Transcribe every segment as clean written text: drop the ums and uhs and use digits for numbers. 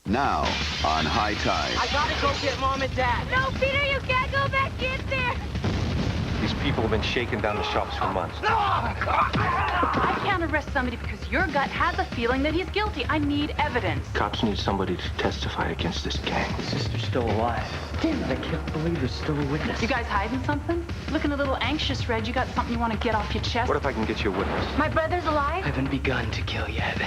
Now, on High Tide. I gotta go get Mom and Dad. No, Peter, you can't go back in there. These people have been shaking down the shops for months. I can't arrest somebody because your gut has a feeling that he's guilty. I need evidence. Cops need somebody to testify against this gang. Sister's still alive. Damn it, I can't believe there's still a witness. You guys hiding something? Looking a little anxious, Red. You got something you want to get off your chest? What if I can get you a witness? My brother's alive? I haven't begun to kill yet.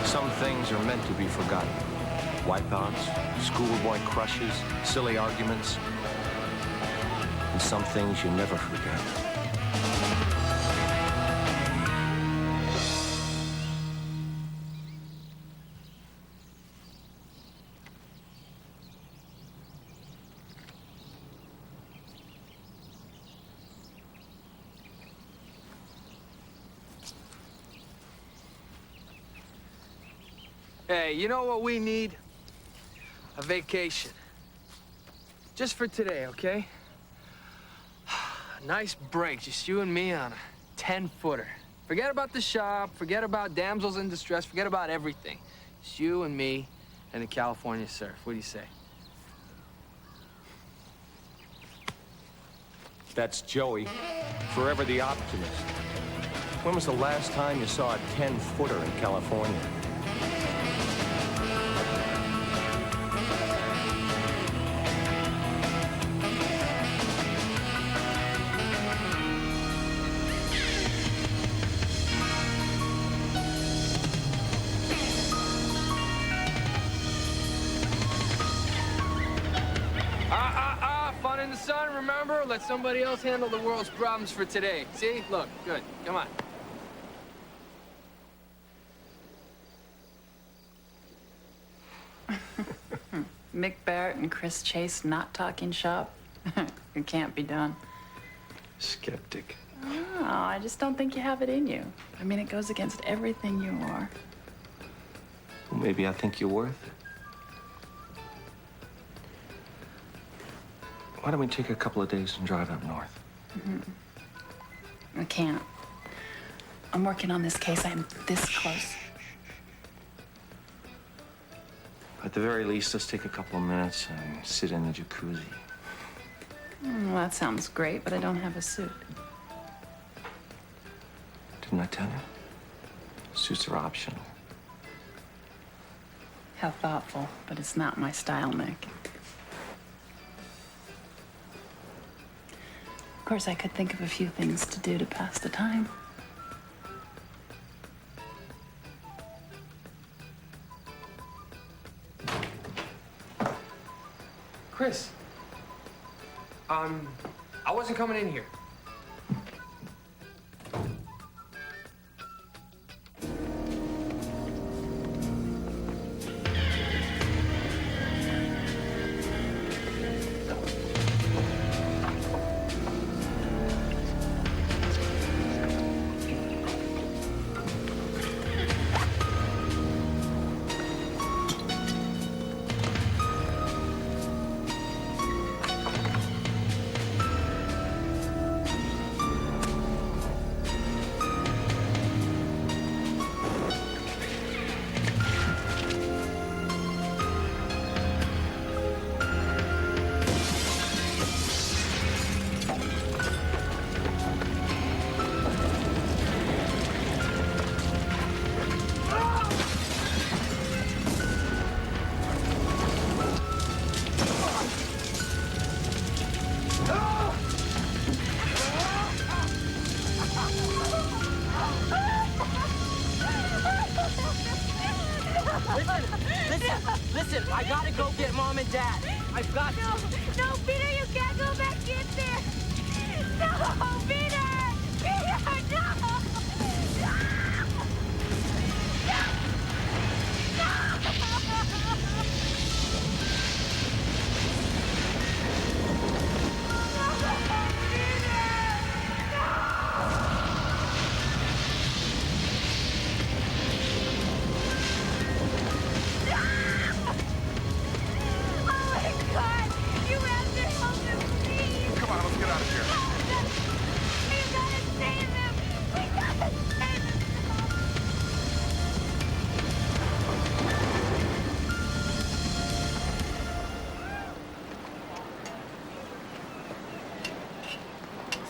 Some things are meant to be forgotten. Wipeouts, schoolboy crushes, silly arguments. And some things you never forget. Hey, you know what we need? A vacation. Just for today, okay? A nice break, just you and me on a 10-footer. Forget about the shop, forget about damsels in distress, forget about everything. Just you and me and the California surf. What do you say? That's Joey, forever the optimist. When was the last time you saw a 10-footer in California? Fun in the sun, remember? Let somebody else handle the world's problems for today. See? Look, good. Come on. Mick Barrett and Chris Chase not talking shop? It can't be done. Skeptic. Oh, I just don't think you have it in you. I mean, it goes against everything you are. Well, maybe I think you're worth it. Why don't we take a couple of days and drive up north? I can't. I'm working on this case. I'm this close. At the very least, let's take a couple of minutes and sit in the jacuzzi. Well, that sounds great, but I don't have a suit. Didn't I tell you? Suits are optional. How thoughtful, but it's not my style, Mick. Of course, I could think of a few things to do to pass the time. Chris. I wasn't coming in here. mom and dad. I've got to. No, Peter, you can't go back in there. No, Peter! Peter, no!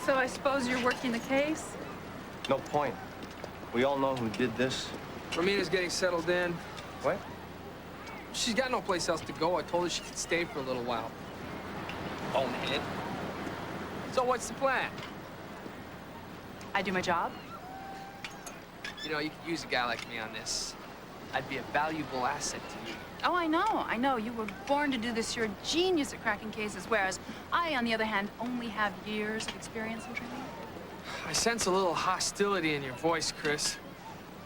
So I suppose you're working the case? No point. We all know who did this. Romina's getting settled in. What? She's got no place else to go. I told her she could stay for a little while. Bonehead. So what's the plan? I do my job? You know, you could use a guy like me on this. I'd be a valuable asset to you. Oh, I know. You were born to do this. You're a genius at cracking cases, whereas I, on the other hand, only have years of experience and training. I sense a little hostility in your voice, Chris.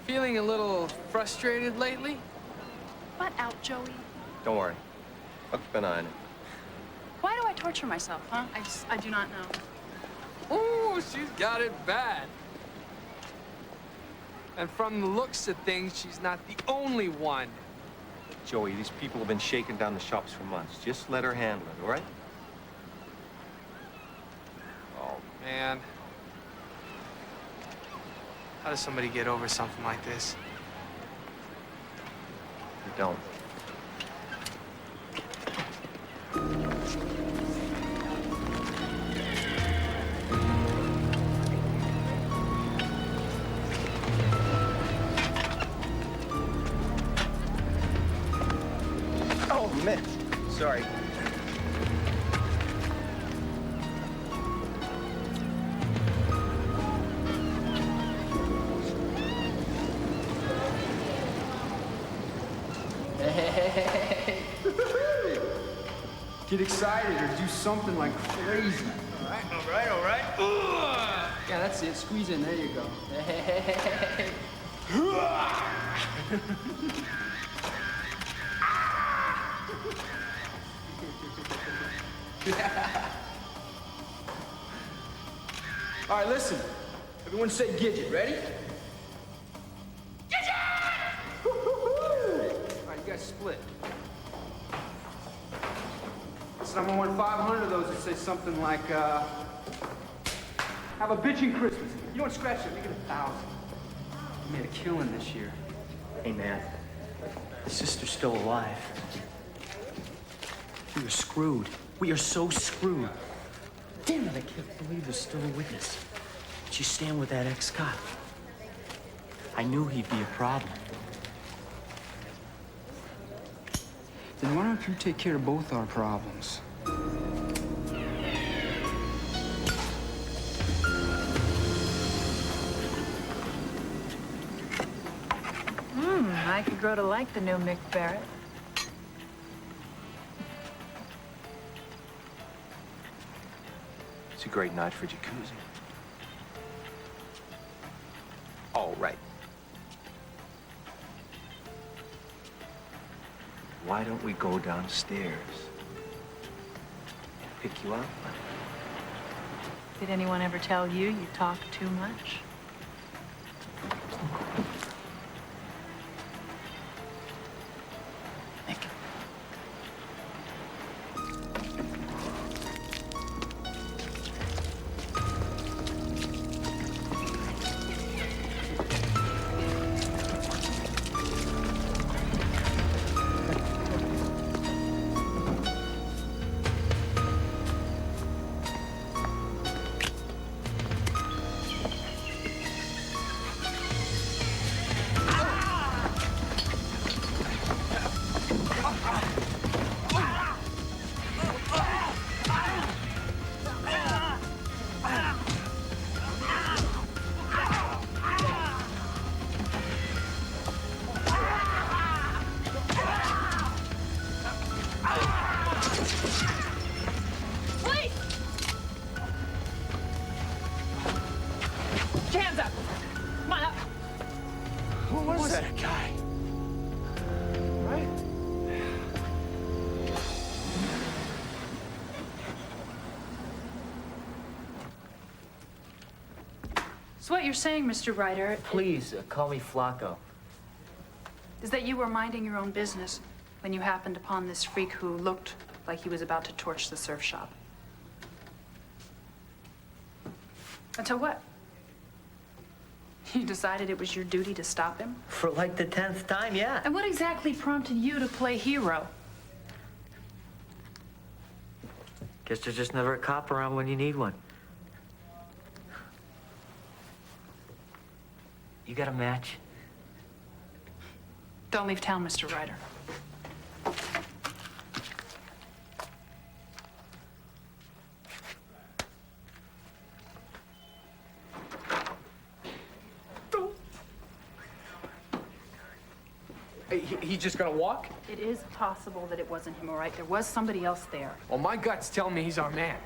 Feeling a little frustrated lately? Butt out, Joey. Don't worry. I'll keep an eye on it. Why do I torture myself, huh? I do not know. Ooh, she's got it bad. And from the looks of things, she's not the only one. Joey, these people have been shaking down the shops for months. Just let her handle it, all right? Oh, man. How does somebody get over something like this? You don't. Oh, man. Sorry. Get excited or do something like crazy. All right. Yeah, that's it. Squeeze in. There you go. All right, listen. Everyone say Gidget. Ready? Gidget! All right, you guys split. Someone won 500 of those that say something like, have a bitchin' Christmas. You don't scratch it, make it 1,000. You made a killing this year. Hey, man. The sister's still alive. We are screwed. We are so screwed. Damn it, I can't believe there's still a witness. Did you stand with that ex-cop? I knew he'd be a problem. Then why don't you take care of both our problems? I could grow to like the new Mick Barrett. It's a great night for jacuzzi. All right. Why don't we go downstairs? Pick you up? Did anyone ever tell you you talk too much? Nick. better guy. Right? So what you're saying, Mr. Ryder, Please, call me Flacco. is that you were minding your own business when you happened upon this freak who looked like he was about to torch the surf shop. Until what? You decided it was your duty to stop him? For like the 10th time, yeah. And what exactly prompted you to play hero? Guess there's just never a cop around when you need one. You got a match? Don't leave town, Mr. Ryder. Hey, he just gonna walk? It is possible that it wasn't him, all right? There was somebody else there. Well, my gut's telling me he's our man.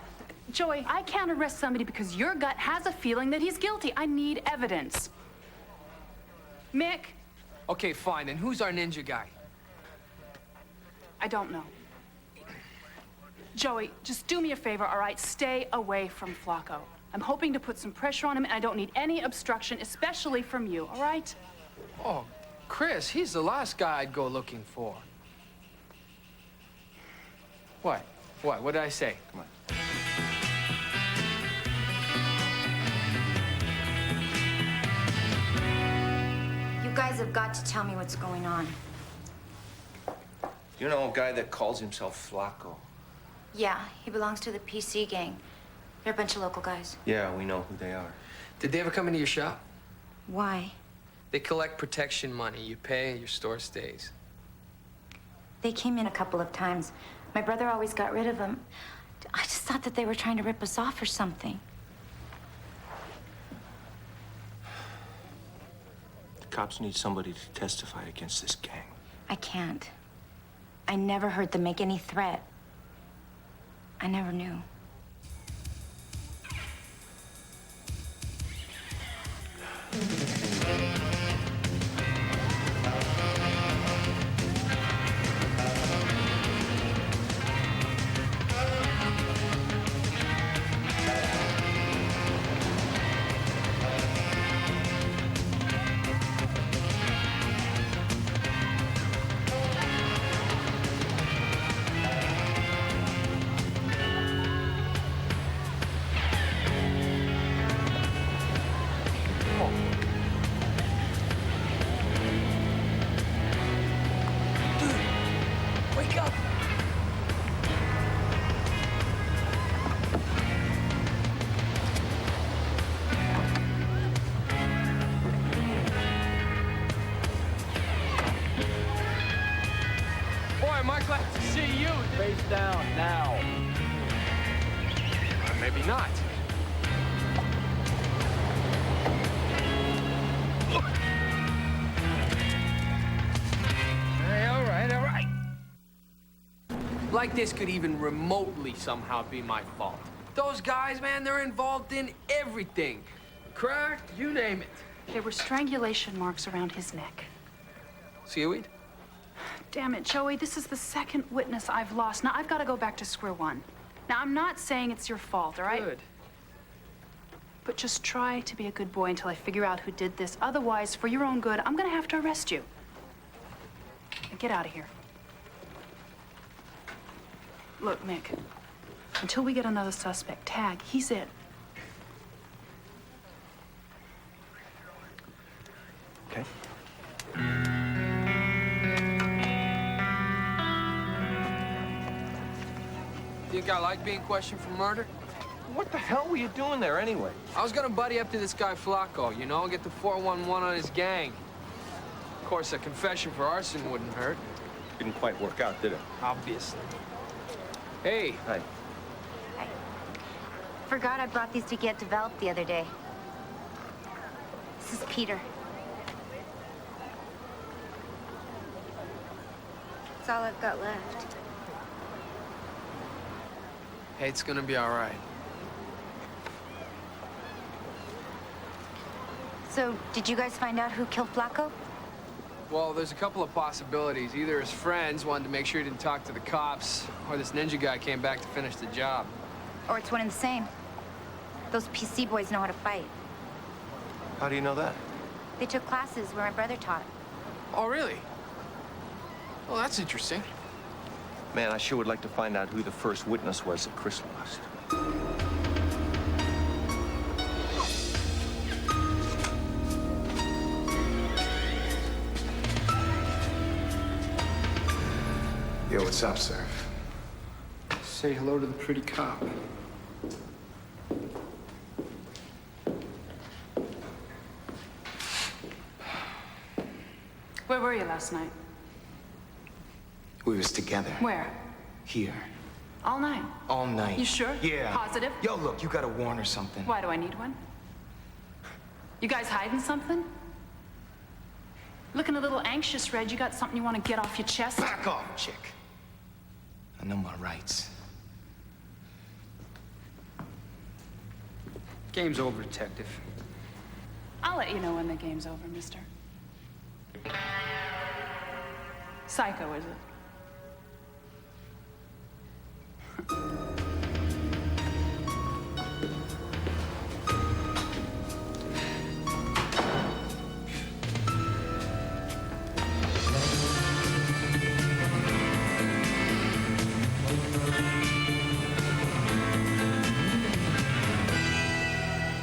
Joey, I can't arrest somebody because your gut has a feeling that he's guilty. I need evidence. Mick, Okay, fine. And who's our ninja guy? I don't know. Joey, just do me a favor, all right? Stay away from Flacco. I'm hoping to put some pressure on him, and I don't need any obstruction, especially from you, all right? Oh, Chris, he's the last guy I'd go looking for. What? What? What did I say? Come on. You guys have got to tell me what's going on. You know a guy that calls himself Flacco? Yeah, he belongs to the PC gang. They're a bunch of local guys. Yeah, we know who they are. Did they ever come into your shop? Why? They collect protection money. You pay and your store stays. They came in a couple of times. My brother always got rid of them. I just thought that they were trying to rip us off or something. The cops need somebody to testify against this gang. I can't. I never heard them make any threat. I never knew. Wake up! Boy, am I glad to see you. Face down, now. Maybe not. Hey, all right, all right. Like this could even remotely somehow be my fault. Those guys, man, they're involved in everything. Crack, you name it. There were strangulation marks around his neck. Seaweed? Damn it, Joey, this is the second witness I've lost. Now, I've got to go back to square one. Now, I'm not saying it's your fault, all right? Good. But just try to be a good boy until I figure out who did this. Otherwise, for your own good, I'm gonna have to arrest you. Now, get out of here. Look, Mick, until we get another suspect, Tag, he's it. Okay. Think I like being questioned for murder? What the hell were you doing there anyway? I was gonna buddy up to this guy Flacco, you know, get the 411 on his gang. Of course, a confession for arson wouldn't hurt. Didn't quite work out, did it? Obviously. Hey, Hi. Forgot I brought these to get developed the other day. This is Peter. That's all I've got left. hey, it's gonna be all right. So, did you guys find out who killed Flacco? Well, there's a couple of possibilities. Either his friends wanted to make sure he didn't talk to the cops, or this ninja guy came back to finish the job. Or it's one and the same. Those PC boys know how to fight. How do you know that? They took classes where my brother taught. Oh, really? Well, that's interesting. Man, I sure would like to find out who the first witness was that Chris lost. Yo, what's up, sir? Say hello to the pretty cop. Where were you last night? We was together. Where? Here. All night. All night. You sure? Yeah. Positive? Yo, look, you got a warrant or something. Why do I need one? You guys hiding something? Looking a little anxious, Red. You got something you want to get off your chest? Back off, chick. I know my rights. Game's over, detective. I'll let you know when the game's over, mister. Psycho, is it?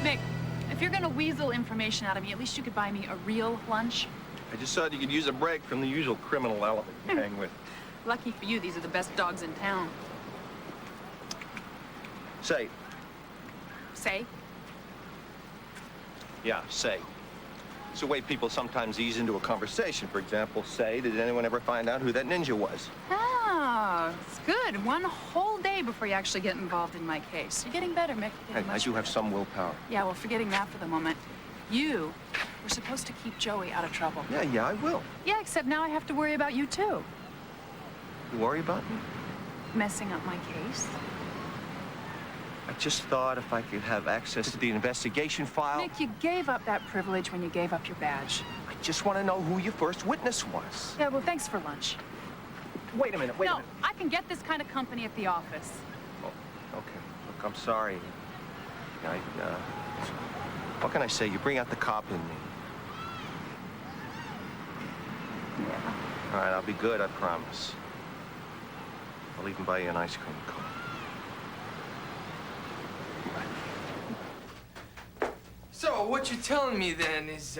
Mick, if you're gonna weasel information out of me, at least you could buy me a real lunch. I just thought you could use a break from the usual criminal element you hang with. Lucky for you, these are the best dogs in town. Say. Say? Yeah, say. It's a way people sometimes ease into a conversation. For example, say, did anyone ever find out who that ninja was? Ah, it's good. One whole day before you actually get involved in my case. You're getting better, Mick. You're getting I much do have better. some willpower. Yeah, well, forgetting that for the moment. You were supposed to keep Joey out of trouble. Yeah, I will. Yeah, except now I have to worry about you, too. You worry about me? Messing up my case. I just thought if I could have access to the investigation file. Mick, you gave up that privilege when you gave up your badge. I just want to know who your first witness was. Yeah, well, thanks for lunch. Wait a minute, wait a No, minute. I can get this kind of company at the office. Oh, okay. Look, I'm sorry. What can I say? You bring out the cop in me. Yeah. All right, I'll be good, I promise. I'll even buy you an ice cream cone. So, what you're telling me then is,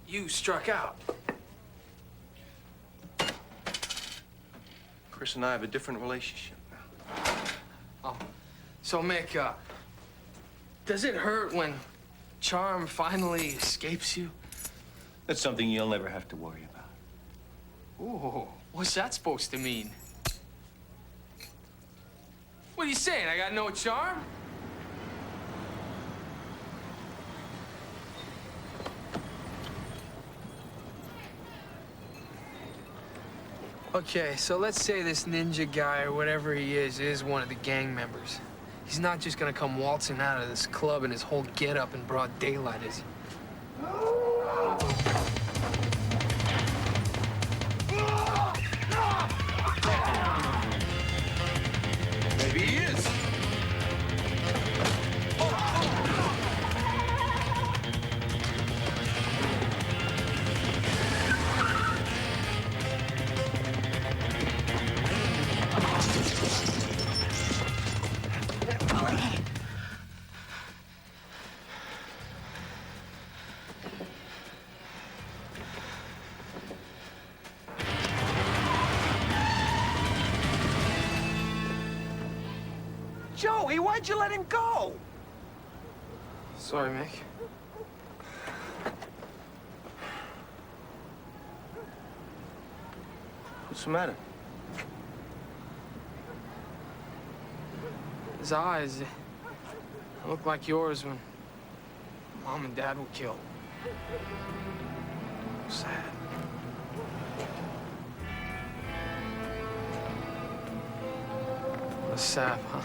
you struck out. Chris and I have a different relationship now. Oh, so Mick, does it hurt when charm finally escapes you? That's something you'll never have to worry about. Ooh, what's that supposed to mean? What are you saying? I got no charm? Okay, so let's say this ninja guy or whatever he is one of the gang members. He's not just gonna come waltzing out of this club in his whole getup in broad daylight, is he? Maybe he is. Joey, why'd you let him go? Sorry, Mick. What's the matter? His eyes, they look like yours when Mom and Dad were killed. Sad. What a sap, huh?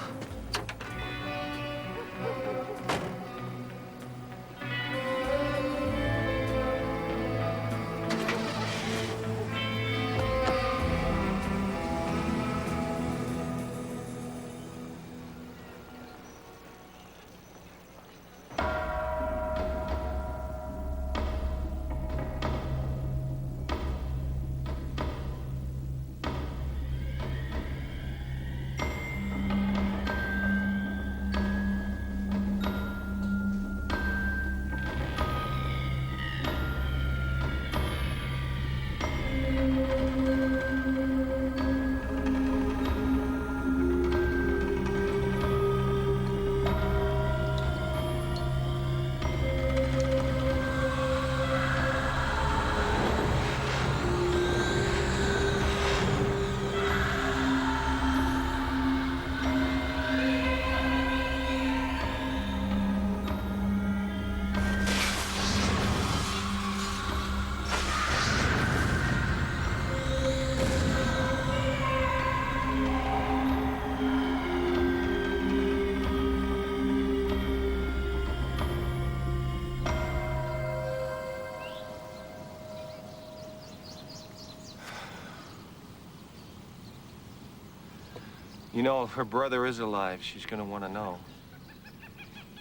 You know, if her brother is alive, she's gonna want to know.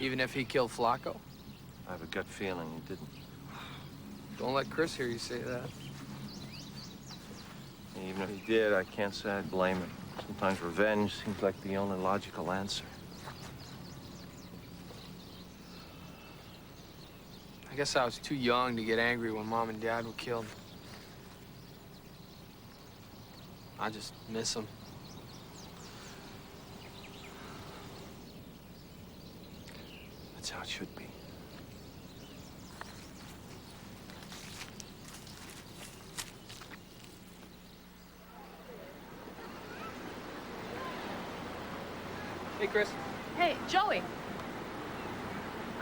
Even if he killed Flacco? I have a gut feeling he didn't. Don't let Chris hear you say that. Even if he did, I can't say I'd blame him. Sometimes revenge seems like the only logical answer. I guess I was too young to get angry when Mom and Dad were killed. I just miss them. That's how it should be. Hey, Chris. Hey, Joey.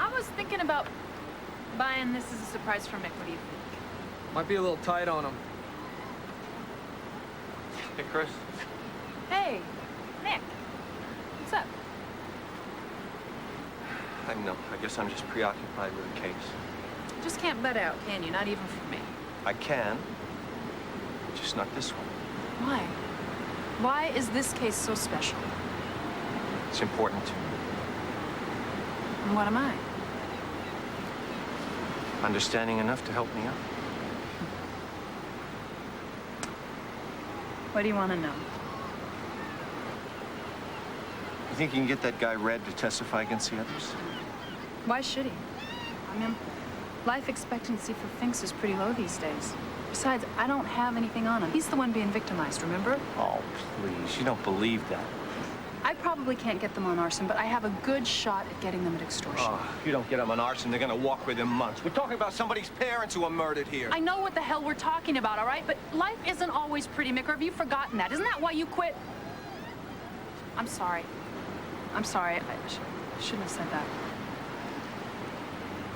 I was thinking about buying this as a surprise for Mick. What do you think? Might be a little tight on him. Hey, Chris. Hey, Mick. What's up? I know. I guess I'm just preoccupied with the case. You just can't butt out, can you? Not even for me. I can. Just not this one. Why? Why is this case so special? It's important to me. And what am I? Understanding enough to help me out. What do you want to know? You think you can get that guy Red to testify against the others? Why should he? I mean, life expectancy for Finks is pretty low these days. Besides, I don't have anything on him. He's the one being victimized, remember? Oh, please. You don't believe that. I probably can't get them on arson, but I have a good shot at getting them at extortion. Oh, if you don't get them on arson, they're gonna walk with him months. We're talking about somebody's parents who were murdered here. I know what the hell we're talking about, all right? But life isn't always pretty, Mick, or have you forgotten that? Isn't that why you quit? I'm sorry. I'm sorry. I shouldn't have said that.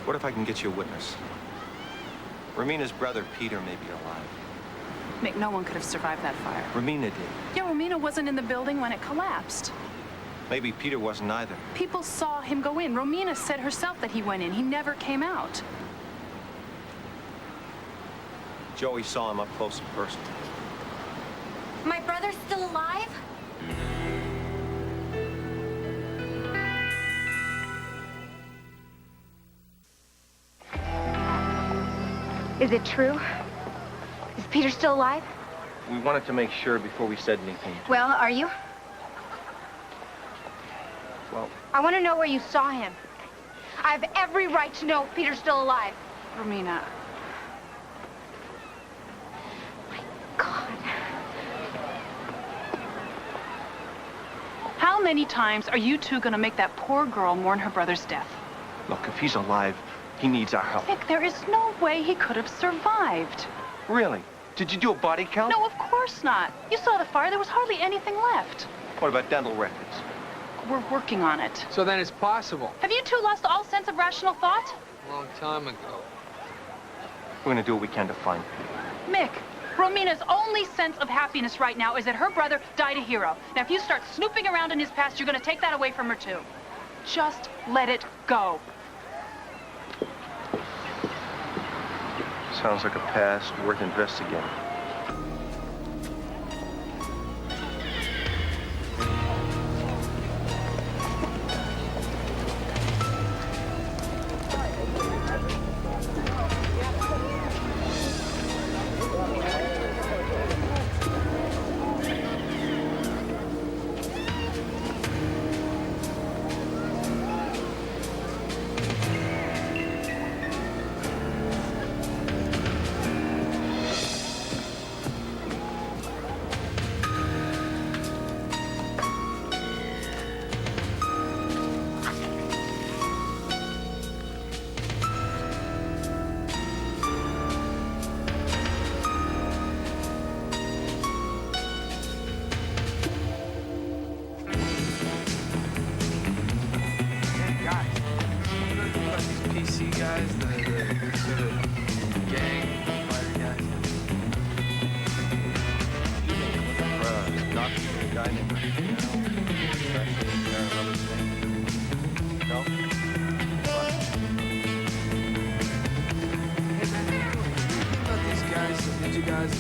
What if I can get you a witness? Romina's brother, Peter, may be alive. Mick, no one could have survived that fire. Romina did. Yeah, Romina wasn't in the building when it collapsed. Maybe Peter wasn't either. People saw him go in. Romina said herself that he went in. He never came out. Joey saw him up close and personal. My brother's still alive? Is it true? Is Peter still alive? We wanted to make sure before we said anything. Well, are you? Well, I want to know where you saw him. I have every right to know if Peter's still alive. Romina. God. How many times are you two gonna make that poor girl mourn her brother's death? look, if he's alive, he needs our help. Mick, there is no way he could have survived. Really? Did you do a body count? No, of course not. You saw the fire. There was hardly anything left. What about dental records? We're working on it. So then it's possible. Have you two lost all sense of rational thought? A long time ago. We're gonna do what we can to find Peter. Mick, Romina's only sense of happiness right now is that her brother died a hero. Now, if you start snooping around in his past, you're gonna take that away from her, too. Just let it go. Sounds like a past worth investigating.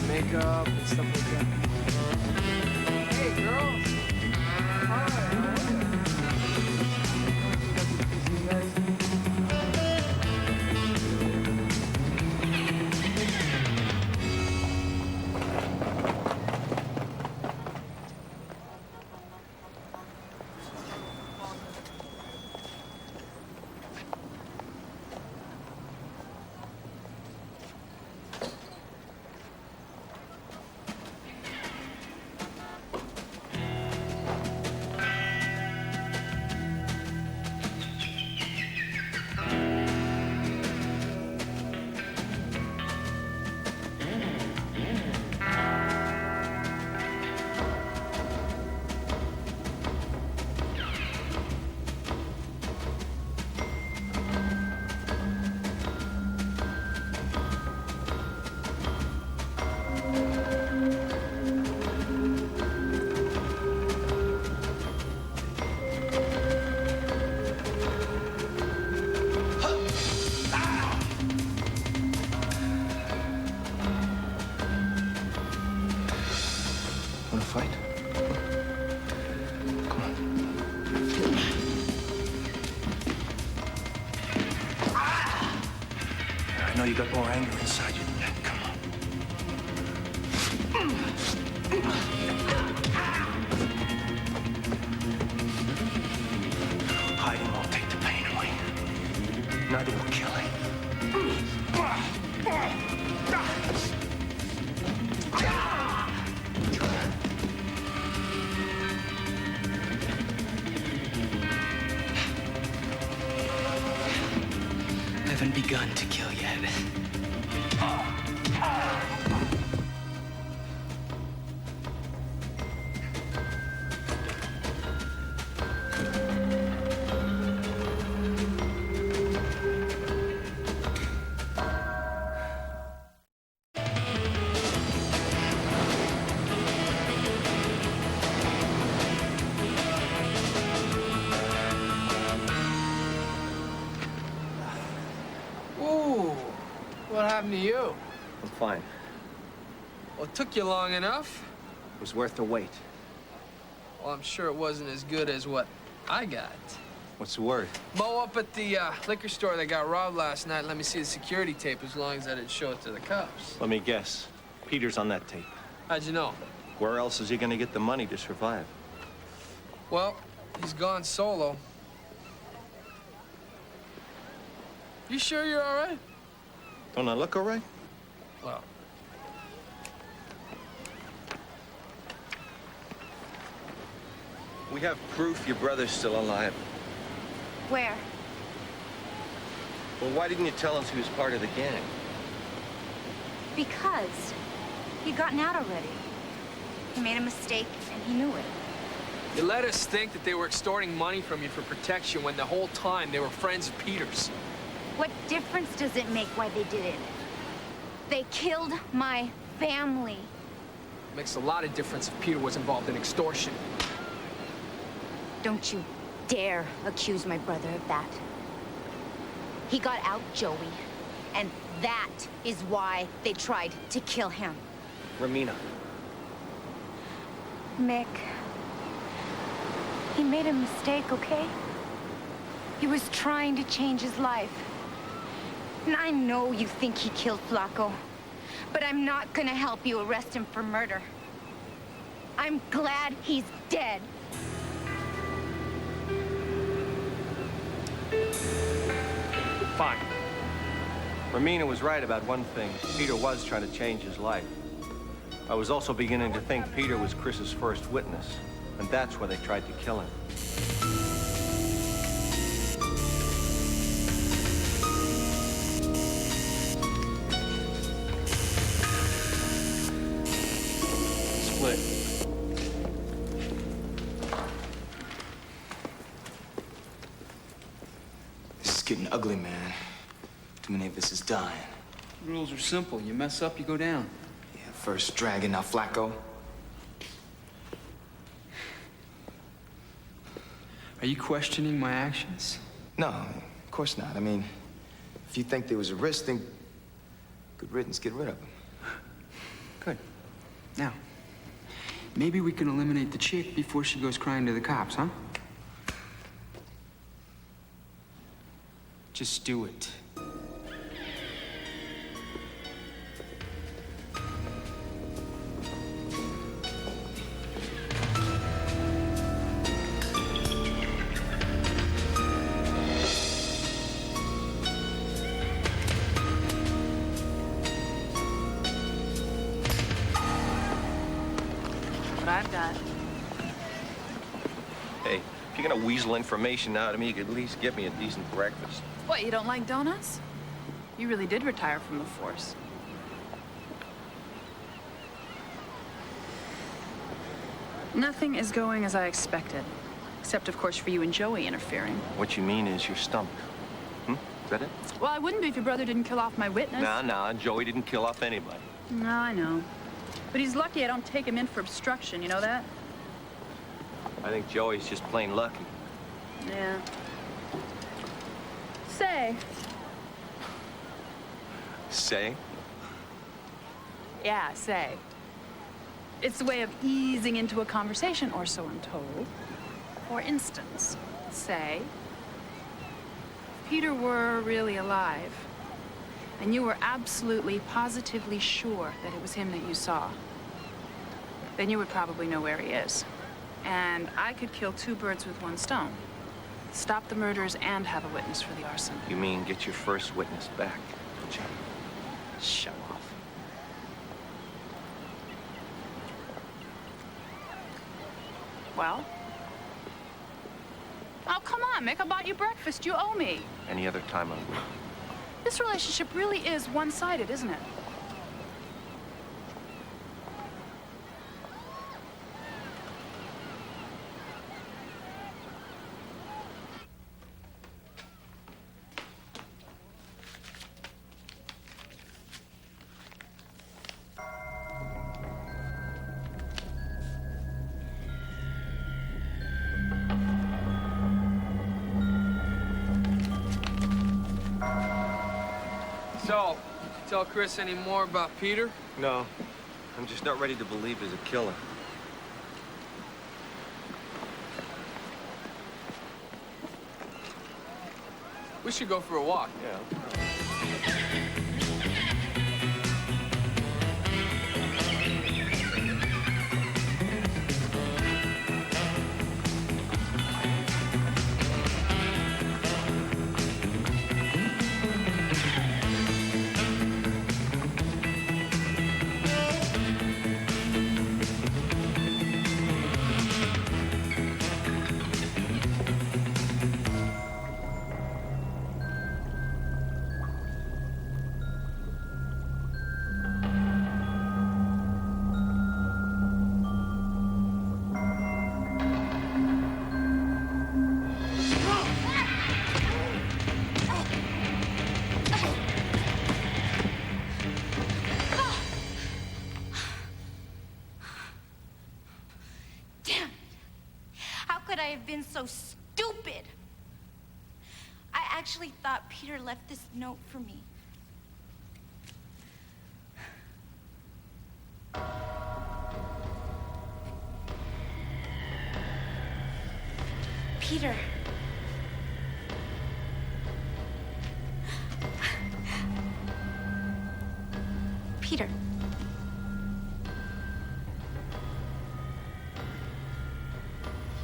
Makeup and stuff like that. Hey, girls. know you got more anger inside you than that. Come on. Hiding won't take the pain away. Neither will killing. Haven't begun to kill yet. What happened to you? I'm fine. Well, it took you long enough. It was worth the wait. Well, I'm sure it wasn't as good as what I got. What's the word? Mo up at the liquor store that got robbed last night let me see the security tape as long as I didn't show it to the cops. Let me guess. Peter's on that tape. How'd you know? Where else is he gonna get the money to survive? Well, he's gone solo. You sure you're all right? Don't I look all right? Well, We have proof your brother's still alive. Where? Well, why didn't you tell us he was part of the gang? Because he'd gotten out already. He made a mistake, and he knew it. you let us think that they were extorting money from you for protection when the whole time they were friends of Peter's. What difference does it make why they did it? They killed my family. It makes a lot of difference if Peter was involved in extortion. Don't you dare accuse my brother of that. He got out, Joey, and that is why they tried to kill him. Romina. Mick, he made a mistake, okay? He was trying to change his life. And I know you think he killed Flacco, but I'm not gonna help you arrest him for murder. I'm glad he's dead. Fine. Romina was right about one thing. Peter was trying to change his life. I was also beginning to think Peter was Chris's first witness, and that's why they tried to kill him. Split. This is getting ugly, man. Too many of us is dying. The rules are simple. You mess up, you go down. Yeah, first Dragon, now Flacco. Are you questioning my actions? No, of course not. I mean, if you think there was a risk, then good riddance, get rid of him. Good. Now, maybe we can eliminate the chick before she goes crying to the cops, huh? Just do it. What I've got. Hey, if you're gonna weasel information out of me, you could at least get me a decent breakfast. What, you don't like donuts? You really did retire from the force. Nothing is going as I expected. Except, of course, for you and Joey interfering. What you mean is you're stumped. Is that it? Well, I wouldn't be if your brother didn't kill off my witness. Nah, Joey didn't kill off anybody. No, I know. But he's lucky I don't take him in for obstruction, you know that? I think Joey's just plain lucky. Yeah. Say. Say? Yeah, say. It's a way of easing into a conversation, or so I'm told. For instance, say, if Peter were really alive, and you were absolutely, positively sure that it was him that you saw, then you would probably know where he is. And I could kill two birds with one stone. Stop the murders and have a witness for the arson. You mean get your first witness back, don't you? Show off. Well? Oh, come on, Mick. I bought you breakfast. You owe me. Any other time I will. This relationship really is one-sided, isn't it? So, tell Chris any more about Peter? No. I'm just not ready to believe he's a killer. We should go for a walk. Yeah. I have been so stupid? I actually thought Peter left this note for me. Peter. Peter.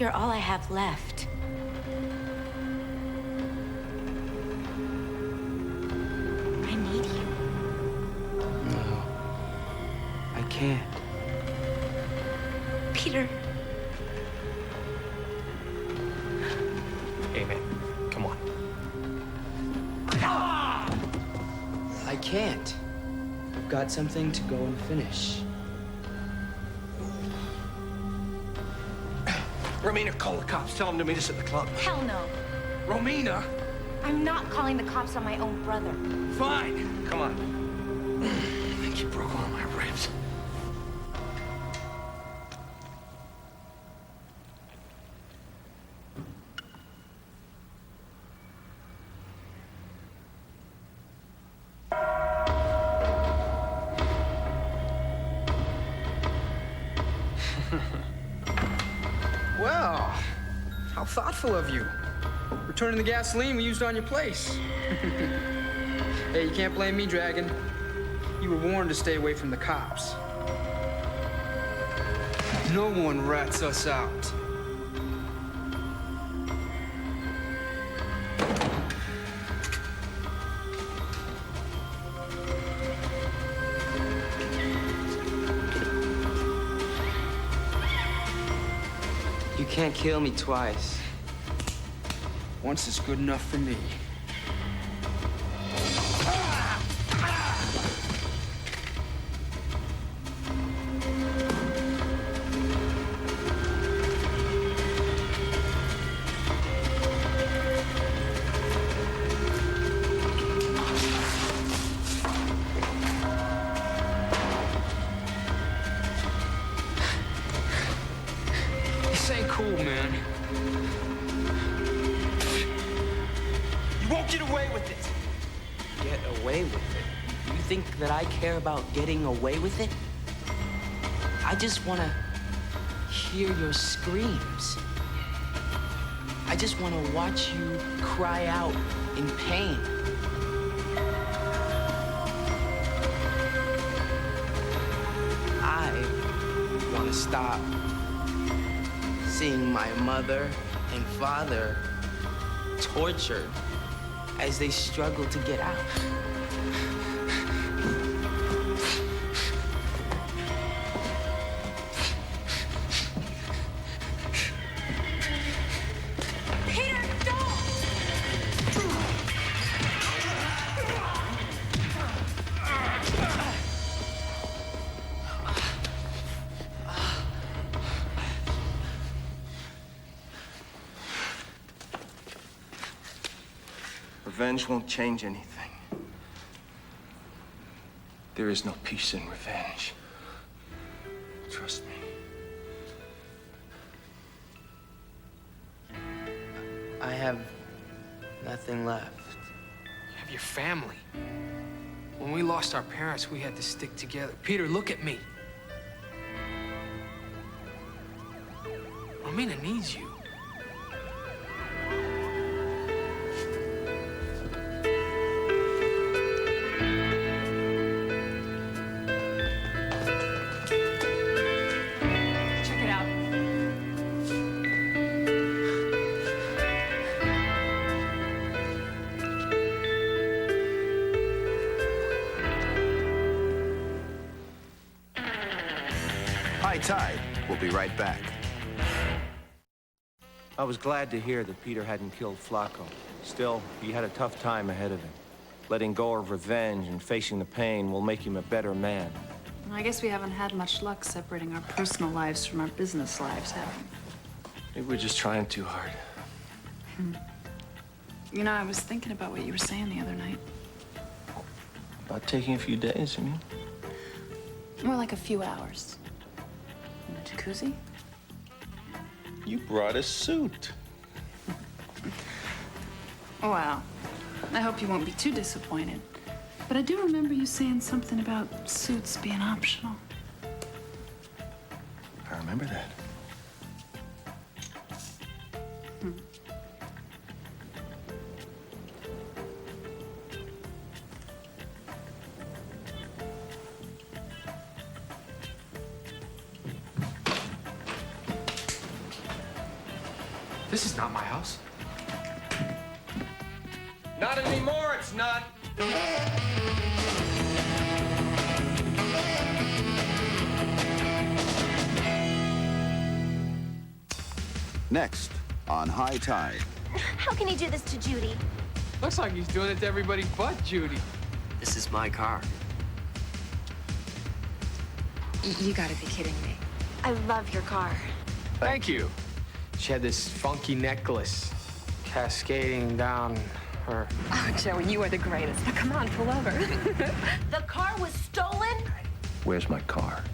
You're all I have left. I need you. No, I can't. Peter. Hey, man, come on. I can't. I've got something to go and finish. Romina, call the cops. Tell them to meet us at the club. Hell no. Romina! I'm not calling the cops on my own brother. Fine! Come on. I think you broke one of my ribs. Well, how thoughtful of you. Returning the gasoline we used on your place. Hey, you can't blame me, Dragon. You were warned to stay away from the cops. No one rats us out. You can't kill me twice. Once is good enough for me. This ain't cool, man. You won't get away with it. Get away with it? You think that I care about getting away with it? I just want to hear your screams. I just want to watch you cry out in pain. stop seeing my mother and father tortured as they struggle to get out. Revenge won't change anything. There is no peace in revenge. Trust me. I have nothing left. You have your family. When we lost our parents, we had to stick together. Peter, look at me. Romina needs you. High Tide. We'll be right back. I was glad to hear that Peter hadn't killed Flacco. Still, he had a tough time ahead of him. Letting go of revenge and facing the pain will make him a better man. I guess we haven't had much luck separating our personal lives from our business lives, have we? Maybe we're just trying too hard. You know, I was thinking about what you were saying the other night. About taking a few days, you mean? More like a few hours. In a jacuzzi? You brought a suit. Well, I hope you won't be too disappointed. But I do remember you saying something about suits being optional. I remember that. This is not my house. Not anymore, it's not. Next on High Tide. How can he do this to Judy? Looks like he's doing it to everybody but Judy. This is my car. You gotta be kidding me. I love your car. Thank you. She had this funky necklace cascading down her. Oh, Joey, you are the greatest. Now, come on, pull over. The car was stolen? Where's my car?